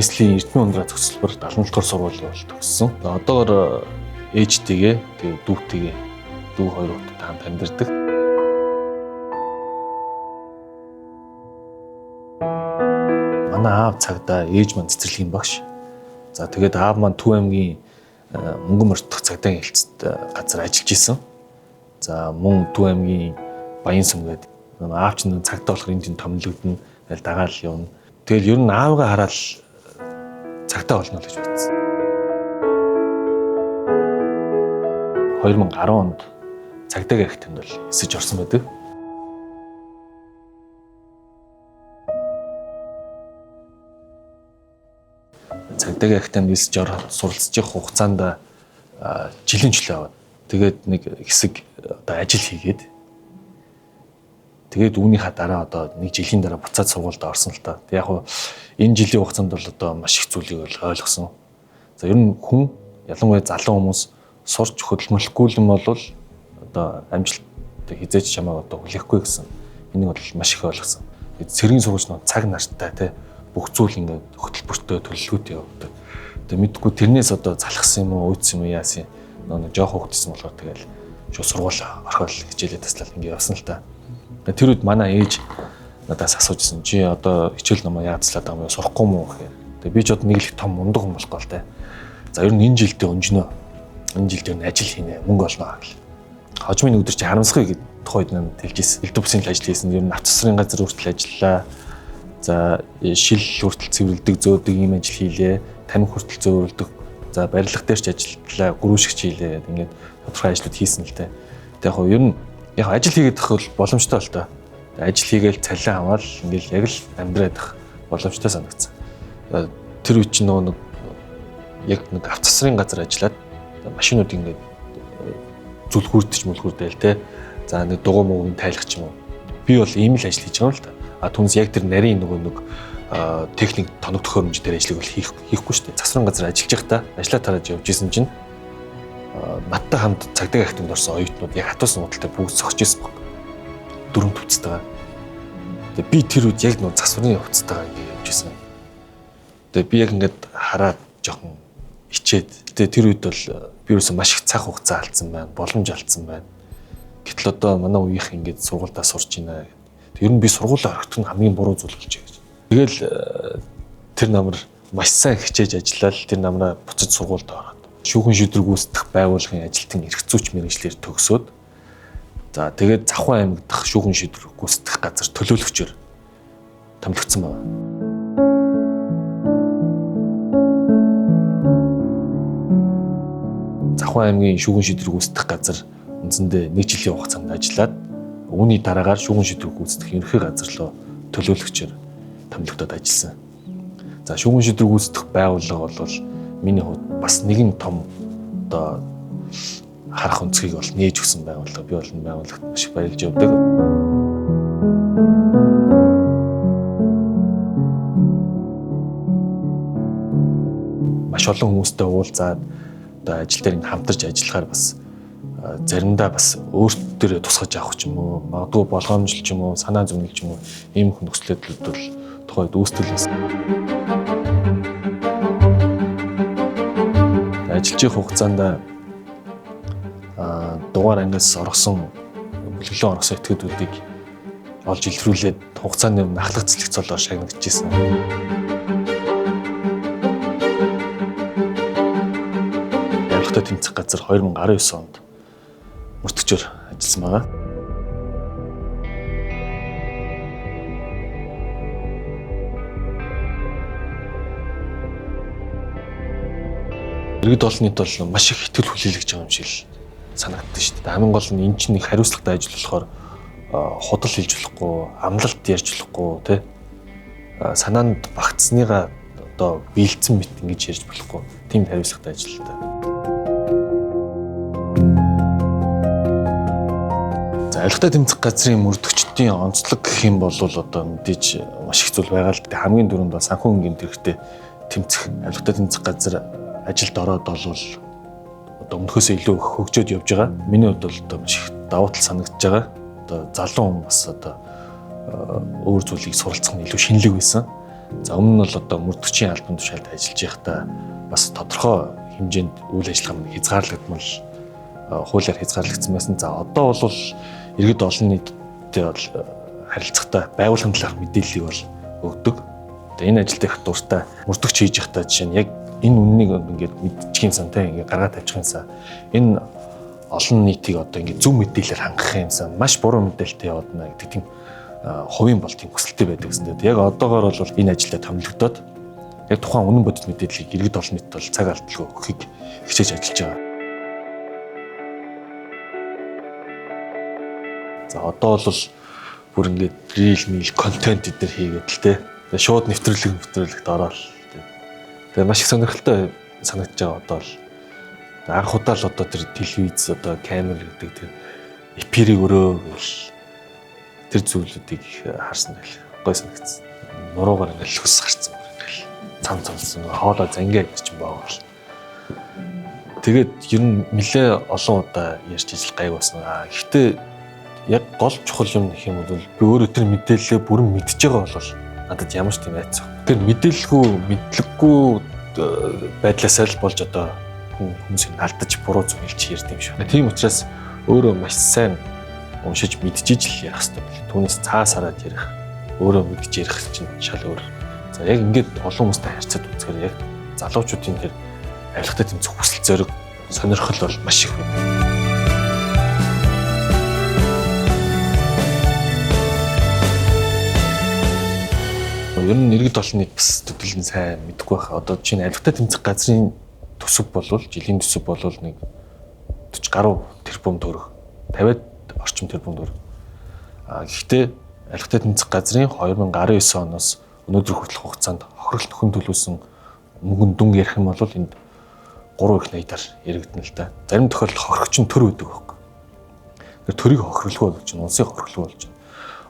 Неслийн Эрдэнэ ундраа төгсөлбөр 77 дугаар сургуулийн бол төгссөн. Одоогоор ээжтэйгээ тэгээ дүүтэйгээ дүү хоёр хүүхэдтэй хамт амьдардаг. Манай аав цагдаа, ээж маань цэцэрлэгийн багш. За тэгээд аав маань Төв аймгийн Мөнгөн мордох цагдаагийн хэлцэд газар ажиллаж исэн. За мөн Төв аймгийн Баян сум гэдэг аав чинь цагдаа болохоор энэ томилогдно, тэгэл дагаал явна. Тэгэл ер нь аавгаа хараад цагдаа болно л гэж бодсон. 2010 онд цагдаагийн ахтанд бол эсэж орсон байдаг. Цагдаагийн ахтанд эсэж ороод суралцж явах хугацаанд жилийн чөлөө аваад тэгээд нэг хэсэг одоо ажил хийгээд тэгээд үүнийхээ дараа одоо нэг жилийн дараа буцаад сургуульд орсон л та. Тэг яг хуу энэ жилийн хугацаанд бол одоо маш их зүйлийг ойлгосон. За ер нь хүн ялангуяа залуу хүмүүс сурч хөдөлмөрлөхгүй юм бол одоо амжилт хизээж чамаа одоо хүлээхгүй гэсэн. Энийг бол маш их ойлгосон. Цэргийн сургууль нь цаг нартай те бүх зүйл ингээд хөтөлбөртөө төлөвлөгөөтэй явдаг. Тэгээ мэдгүй тэрнээс одоо залхсан юм уу, өөдсөн юм уу яасан. Нэг жоох хөтөлсөн болохоор тэгэл шууд сургууль орхиол хичээлээ таслал ингээд явсан л та. Тэр үед манай ээж надаас асуужсэн чи одоо хичээл намаа яацлаад байгаа юм сурахгүй мүү гэхээр. Тэгээ би ч одоо нэг л том мундаг юм болохгүй л те. За ер нь энэ жилдээ өнжнөө. Энэ жилд ер нь ажил хийнэ, мөнгө олно гэл. Хожмын өдөр чи харамсахыг тухайд надад хэлжсэн. Элдв бүсийн ажил хийсэн. Ер нь авто цэцрийн газар хүртэл ажиллаа. За шил хүртэл цэвэрлдэг, зөөдөг ийм ажил хийлээ. Тамхи хүртэл зөөвөлдөг. За барилга дээр ч ажиллаа, гөрүүшигч хийлээ. Ингээд тодорхой ажлууд хийсэн л те. Тэг яг ер нь яг ажил хийгээд авах бол боломжтой л та. Ажил хийгээл цалин аваад ингээл яг л амьдраад авах боломжтой санагдсан. Тэр үе чинь нэг яг нэг автосрын газар ажиллаад машинууд ингээд зүлгүүрдэж мүлгүүрдээл те. За нэг дугуй мөнгөнд тайлах ч юм уу. Би бол ийм л ажил хийж байгаа юм л та. Түнс яг тэр нарийн нэг техник тоног төхөөрөмж дээр ажлыг бол хийхгүй шүү дээ. Засварын газар ажиллаж байхдаа ажиллаа тараад явж исэн чинь надтай хамт цагдаагийн ахтанд орсон оюутнууд яг хатуусан худалтай бүгд сохж исэн баг. Дөрөв төвцтэйгээ. Тэгээ би тэр үед яг нэг засварын хувцастайгаа ингээд явж исэн. Тэгээ би яг ингээд хараад жоохон ичээд. Тэгээ тэр үед бол би юусэн маш их цаг хугацаа алдсан байна, боломж алдсан байна. Гэтэл одоо манай үеийнх ингээд сургуульдаа сурч байна. Ер нь би сургуулаа орохтон хамгийн буруу зүйл болж байгаа гэж. Тэгэл тэр намар маш сайн хичээж ажиллаад тэр намраа буцаж сургуульд ороод шүүхэн шийдвэр гүйцэтгэх байгууллагын ажилтан эрх зүйч мэргэжлэр төгсөөд за тэгээд Завхан аймаг дахь шүүхэн шийдвэр гүйцэтгэх газар төлөөлөгчөөр томилогдсон байна. Завхан аймгийн шүүхэн шийдвэр гүйцэтгэх газар үндсэндээ 1 жилийн хугацаанд ажиллаад үүний дараагаар шүүхэн шийдвэр гүйцэтгэх ерөнхий газар руу төлөөлөгчөөр томилогдоод ажилласан. За шүүхэн шийдвэр гүйцэтгэх байгууллага бол миний хувьд бас нэгэн том одоо харах өнцгийг бол нээж өгсөн байгууллага. Би бол энэ байгууллагт маш их баярлж явдаг. Маш олон хүмүүстэй уулзаад одоо ажил дээр хамтарч ажиллахаар бас заримдаа бас өөртөө тусгаж авах ч юм уу, магадгүй болгоомжлж юм уу, санаа зовнилж юм уу, ийм их нөхцөлөд бол тухайд үүстэл байсан. Ажиллаж хугацаанд дугаар ангиас орсон бүлэглэн орсон этгээдүүдийг олж илрүүлээд хугацааны нахлах цэлэгцолоор шагнагдчихсэн. Явахтай тэмцэх газар 2019 онд мөртөгчөөр ажилласан байгаа. Иргэд олоннууд бол маш их итгэл хүлээлгэж байгаа юм шиг санагддаг шүү дээ. Хамгийн гол нь эн чинь их хариуцлагатай ажил болохоор худал хийж болохгүй, амлалт ярьж болохгүй, тэ санаанд багтсныгаа одоо биелцэн мэт ингэж ярьж болохгүй. Тийм хариуцлагатай ажил л та. Авилгатай тэмцэх газрын мөрдөгчдийн онцлог гэх юм бол одоо мэдээж маш их зүйл байгаа л. Хамгийн түрүүнд бол санхүүгийн гэмтэрхтэй тэмцэх авилгатай тэмцэх газар ажилд ороод болвол одоо өмнөхөөсөө илүү хөгжөөд явж байгаа. Миний хувьд бол одоо маш их давуу тал санагдаж байгаа. Одоо залуу хүн бас одоо өөр зүйлийг суралцах нь илүү шинэлэг байсан. За өмнө нь бол одоо мөрдөгчийн албан тушаалд ажиллаж байхдаа бас тодорхой хэмжээнд үйл ажиллагаа нь хязгаарлагдмал хуулиар хязгаарлагдсан байсан. За одоо бол иргэд олон нийтэд бол харилцагтай байгууллагын талаарх мэдээллийг бол өгдөг. Тэгээ энэ ажилд их дуртай мөрдөгч хийж байхдаа жишээ нь яг энэ үннийг ингээд мэдчих юмсан те ингээд гаргаад тавьчих юмсан. Энэ олон нийтийг одоо ингээд зөв мэдээлэлээр хангах юмсан. Маш буруу мэдээлэлтэй явна гэдэг тийм хувийн бол тийм хүсэлтэй байдаг гэсэн. Яг одоогоор бол энэ ажилдаа томилогдоод яг тухайн үнэн бодит мэдээллийг иргэд олон нийтэд бол цаг алдалгүй өгөхийг хичээж ажиллаж байгаа. За одоо бол бүр ингээд рил контент эдгээр хийгээд л те. Шууд нэвтрүүлэгт ороод тэгээ маш их сонирхолтой санагдаж байгаа одоо л анх удаа л одоо тэр телевиз одоо камер гэдэг тэр эпирийг өрөөгөл тэр зүйлүүдийг харсан байл гой санагдсан. Нуруугаар ингээл хөс гарцсан ингээл цам цамсан хоолой зангаа гэж юм байгаа л. Тэгээд ер нь нэлээ олон удаа ярьж ижил гайг болсон. Гэхдээ яг гол чухал юм гэх юм бол би өөрөө тэр мэдээлэлээ бүрэн мэдж байгаа бол надад ямар ч тийм айцсан. Тэр мэдлэггүй байдлаасаа л болж одоо хүмүүсийг алдаж буруу зүйл хэлж ярьд юм шүү. Тийм учраас өөрөө маш сайн уншиж мэдчихэж л ярих хэрэгтэй. Түүнээс цаас хараад ярих, өөрөө мэдж ярих чинь шал өөр. За яг ингээд олон хүмүүстэй харьцаад үзэхээр яг залуучуудын тэр авилгатай тэмцэх хүсэл зориг сонирхол бол маш их байна. Ер нь иргэд олон нийт бас төдөлн сайн мэдгүй байх. Одоо чинь авилгатай тэмцэх газрын төсөв болвол жилийн төсөв болвол нэг 40 гаруй тэрбум төгрөг 50-аад орчим тэрбум төгрөг. Гэхдээ авилгатай тэмцэх газрын 2019 оноос өнөөдөр хүртэлх хугацаанд хохиролт нөхөн төлөвлөсөн мөнгөнд дүнг ярих юм бол энд 3 их найдаар яригдана л да. Зарим тохиолдолд хохирогч нь төр үүдэг байхгүй. Тэр төрийг хохирлгүй болж байна, улсыг хохирлгүй болж байна.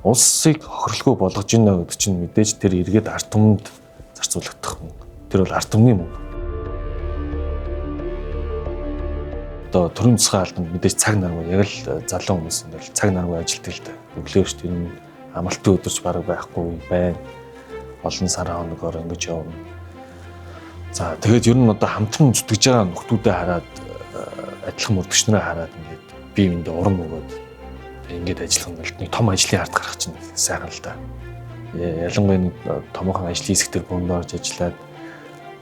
Улсыг хохирлгүй болгож байна гэдэг чинь мэдээж тэр эргээд ард түмэнд зарцуулагдах мөнгө. Тэр бол ард түмний мөнгө. Одоо төрийн засгийн албанд мэдээж цаг наргүй яг л залуу хүмүүс энэ бол цаг наргүй ажилтдаг л да. Өглөө шүү дээ энэ амралтын өдөрч бараг байхгүй байна. Олон сарын хоногоор ингэж явна. За тэгээд ер нь одоо хамтран зүтгэж байгаа нөхдүүдэд хараад адилхан мөрдөгчнөрөө хараад ингээд бие биендээ урам өгөөд ингээд ажиллах нь нэг том ажлын ард гарах чинь сайхан л да. Ялангуяа нэг томоохон ажлын хэсгээр бөөнд орж ажиллаад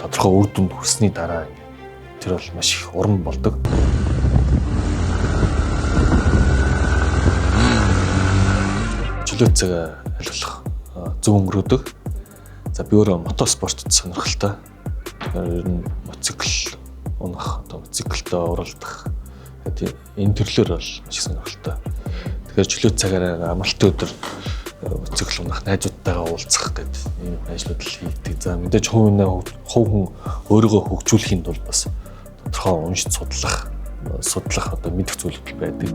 тодорхой үр дүнд хүрсний дараа тэр бол маш их урам болдог. Чөлөө цаг алуулах зөв өнгөрөөдөг. За би өөрөө мотоспортод сонирхолтой. Ер нь моцикл унах, одоо моциклдээ уралдах энэ төрлөөр бол маш их сонирхолтой. Тэгэхээр чөлөө цагаараа амралтын өдөр моцикл унах найзуудтайгаа уулзах гэдэг ийм ажлууд л хийдэг. За мэдээж хувь хүн өөрийгөө хөгжүүлэхийн тулд бас тодорхой уншиж судлах одоо мэдэх зүйлүүд байдаг.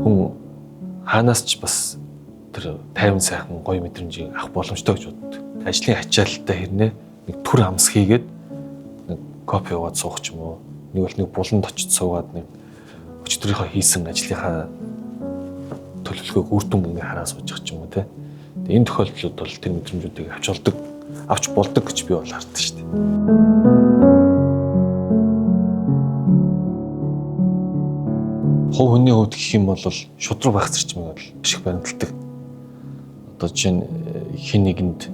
Хүн хаанаас ч бас тэр тайван сайхан гоё мэдрэмжийг авах боломжтой гэж боддог. Ажлын ачаалттай хэрнээ нэг төр хамс хийгээд нэг кофе уугаад суух ч юм уу. Нэг бол нэг буланд очиж суугаад нэг өчтөрийнхөө хийсэн ажлынхаа төлөвлөгөөг үр дүнг ингээ хараа сууж ч юм уу те. Тэгээ энэ тохиолдлууд бол тэр мэдрэмжүүдийг авч болдог гэж би бол харддаг шүү дээ. Хувь хүний хувьд гэх юм бол шудраг байх зарчмыг бол биш их баримталдаг. Одоо чинь хин нэгэнд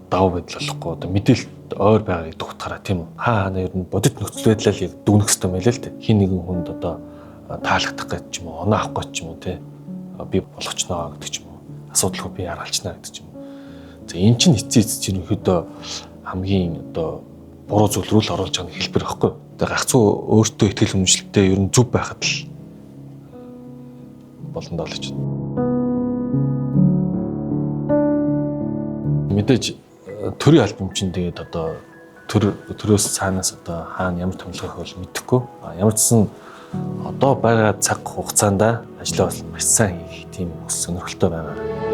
даваа байдал болохгүй одоо мэдээлэлд ойр байгааг дугтахаараа тийм үү. Хаана ер нь бодит нөхцөл байдлаа л яг дүгнэх хэрэгтэй байлаа л дээ. Хин нэгэн хүнд одоо таалагдах гэж ч юм уу, оноо авах гэж ч юм уу те. Би болгочноо гэдэг ч юм уу. Асуудалгүй би аргалчнаа гэдэг ч юм уу. За эн чинь эцээц чинь ерөөдөө хамгийн одоо буруу зүйл рүү л оруулж байгаа нэг хэлбэр байхгүй. Тэгээ гагцуу өөртөө итгэл үнэмшилтэй ер нь зүв байхад л болондоо л гэж байна. Мэдээж төрийн албан чинь тэгээд одоо төрөөс цаанаас одоо хаана ямар томилгох бол мэдэхгүй. Ямар ч сан одоо байгаа цаг хугацаанд ажлаа бас маш сайн хийх тийм сонирхолтой байгаа.